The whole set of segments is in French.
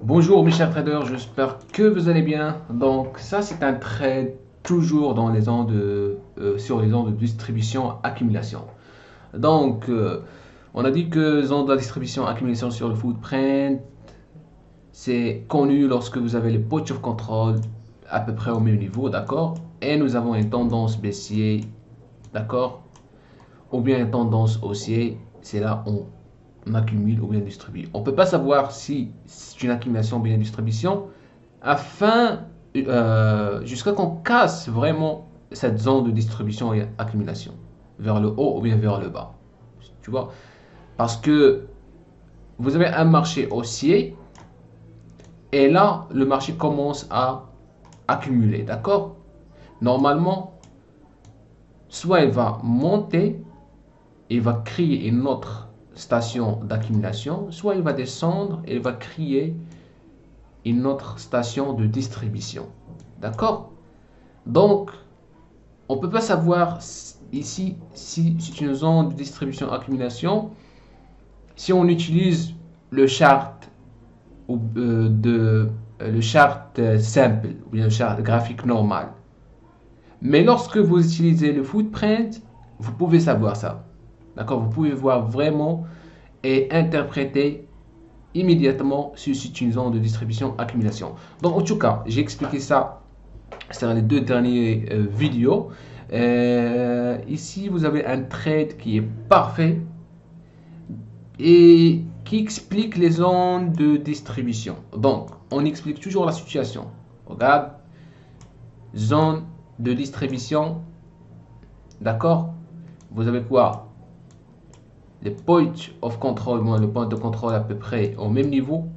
Bonjour mes chers traders, j'espère que vous allez bien. Donc ça c'est un trade toujours dans les ondes sur les ondes de distribution accumulation. Donc on a dit que les ondes de distribution accumulation sur le footprint c'est connu lorsque vous avez les points of control à peu près au même niveau, d'accord? Et nous avons une tendance baissière, d'accord? Ou bien une tendance haussière, c'est là où on accumule ou bien distribue. On ne peut pas savoir si c'est une accumulation ou bien une distribution afin jusqu'à qu'on casse vraiment cette zone de distribution et accumulation vers le haut ou bien vers le bas. Tu vois? Parce que vous avez un marché haussier et là, le marché commence à accumuler, d'accord? Normalement, soit il va monter, il va créer une autre station d'accumulation, soit il va descendre et il va créer une autre station de distribution. D'accord? Donc, on ne peut pas savoir ici si c'est une zone de distribution-accumulation si on utilise le chart le chart simple ou bien le chart graphique normal. Mais lorsque vous utilisez le footprint, vous pouvez savoir ça. D'accord? Vous pouvez voir vraiment et interpréter immédiatement si c'est une zone de distribution-accumulation. Donc, en tout cas, j'ai expliqué ça sur les deux dernières vidéos. Ici, vous avez un trade qui est parfait et qui explique les zones de distribution. Donc, on explique toujours la situation. Regarde, zone de distribution, d'accord? Vous avez quoi? Les points of control, moins le point de contrôle à peu près au même niveau.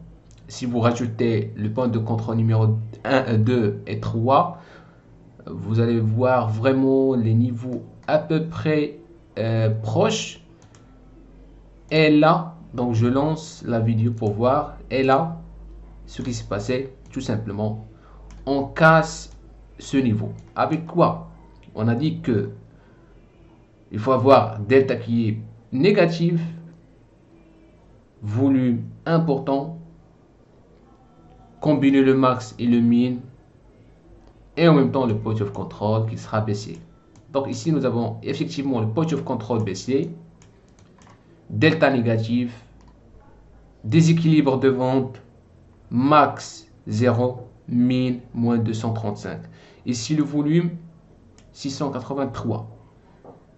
Si vous rajoutez le point de contrôle numéro 1, 2 et 3, vous allez voir vraiment les niveaux à peu près proches. Et là, donc je lance la vidéo pour voir. Et là, ce qui s'est passé, tout simplement, on casse ce niveau. Avec quoi? On a dit que il faut avoir delta qui est négatif, volume important, combiner le max et le min, et en même temps le point of control qui sera baissé. Donc ici, nous avons effectivement le point of control baissé, delta négatif, déséquilibre de vente, max 0, min moins 235. Ici, le volume 683.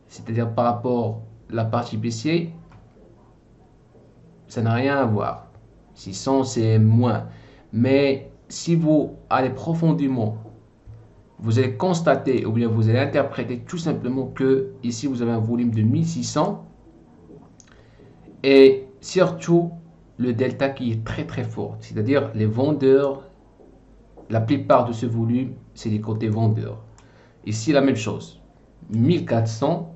C'est-à-dire par rapport à la partie baissière, ça n'a rien à voir. 600, c'est moins. Mais si vous allez profondément, vous allez constater ou bien vous allez interpréter tout simplement que ici vous avez un volume de 1600 et surtout le delta qui est très très fort. C'est-à-dire les vendeurs, la plupart de ce volume, c'est les côtés vendeurs. Ici la même chose, 1400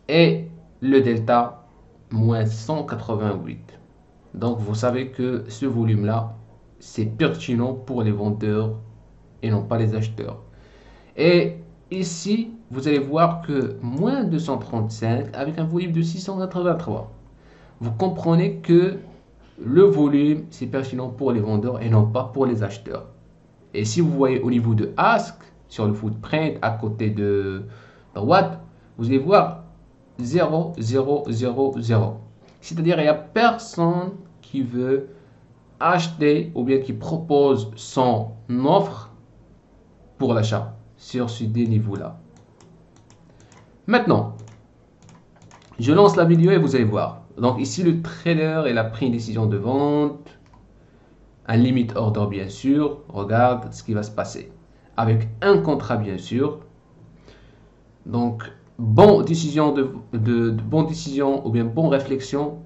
et le delta moins 188. Donc vous savez que ce volume là c'est pertinent pour les vendeurs et non pas les acheteurs. Et ici vous allez voir que moins 235 avec un volume de 683. Vous comprenez que le volume c'est pertinent pour les vendeurs et non pas pour les acheteurs. Et si vous voyez au niveau de ask sur le footprint à côté de droite, vous allez voir 0, 0, 0, 0. C'est-à-dire il n'y a personne qui veut acheter ou bien qui propose son offre pour l'achat sur ce niveaux-là. Maintenant, je lance la vidéo et vous allez voir. Donc ici, le trader il a pris une décision de vente, un limit order bien sûr. Regarde ce qui va se passer. Avec un contrat bien sûr. Donc, bonne décision bonne décision ou bien bonne réflexion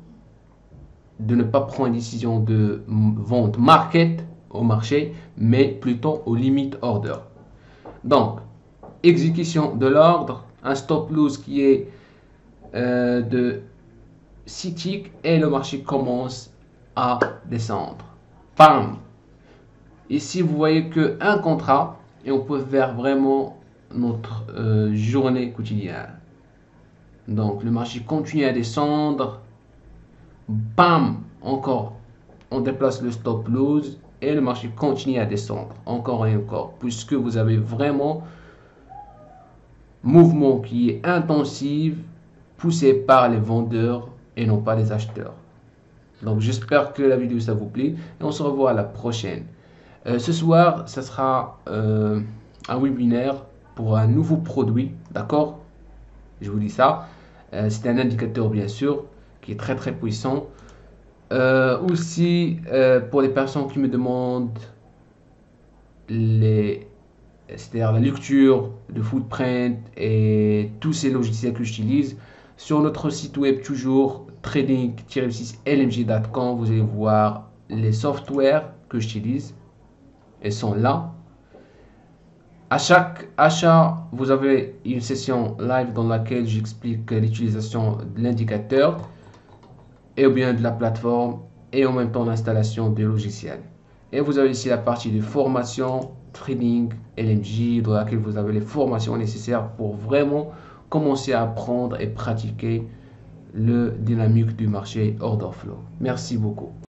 de ne pas prendre une décision de vente market au marché, mais plutôt au limit order. Donc, exécution de l'ordre, un stop loss qui est de 6 ticks et le marché commence à descendre. Bam! Ici, vous voyez que un contrat et on peut faire vraiment notre journée quotidienne. Donc, le marché continue à descendre. Bam! Encore on déplace le stop loss et le marché continue à descendre encore et encore, puisque vous avez vraiment mouvement qui est intensif, poussé par les vendeurs et non pas les acheteurs. Donc j'espère que la vidéo ça vous plaît et on se revoit à la prochaine. Ce soir, ça sera un webinaire pour un nouveau produit, d'accord? Je vous dis ça. C'est un indicateur bien sûr qui est très très puissant. Aussi, pour les personnes qui me demandent c'est-à-dire la lecture de footprint et tous ces logiciels que j'utilise, sur notre site web toujours trading-lmg.com, vous allez voir les softwares que j'utilise. Elles sont là. À chaque achat, vous avez une session live dans laquelle j'explique l'utilisation de l'indicateur et bien de la plateforme et en même temps l'installation des logiciels. Et vous avez ici la partie de formation trading LMG dans laquelle vous avez les formations nécessaires pour vraiment commencer à apprendre et pratiquer le dynamique du marché order flow. Merci beaucoup.